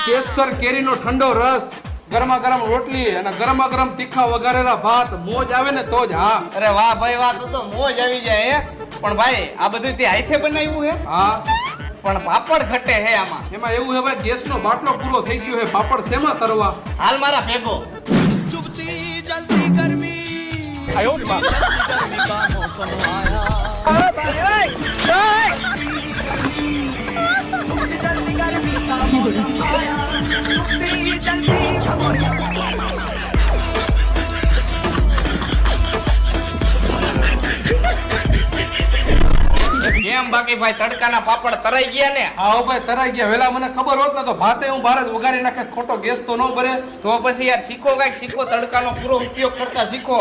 કેસર કેરીનો ઠંડો રસ, ગરમા ગરમ રોટલી અને ગરમા ગરમ તીખા વઘારેલા ભાત, મોજ આવે ને તો જ. હા અરે વાહ ભાઈ વાહ, તો મોજ આવી જાય હે. પણ ભાઈ આ બધું તે હાથે બનાવ્યું હે? હા પણ પાપડ ઘટે હે આમાં. એમાં એવું હે ભાઈ, ગેસનો બાટલો પૂરો થઈ ગયો હે, પાપડ શેમાં તરવા? હાલ મારા ભેગો. चुभती जलती गर्मी चुभती जलती गर्मी का मौसम आया चुभती जलती गर्मी का मौसम आया चुभती जलती કેમ બાકી ભાઈ તડકાના પાપડ તરાઈ ગયા ને? હા ભાઈ તરાઈ ગયા. વેલા મને ખબર હોત ને તો ભાતે હું બહાર જ વઘારી નાખે, ખોટો ગેસ તો ન ભરે. તો પછી યાર શીખો, કાંઈક શીખો, તડકાનો પૂરો ઉપયોગ કરતા શીખો.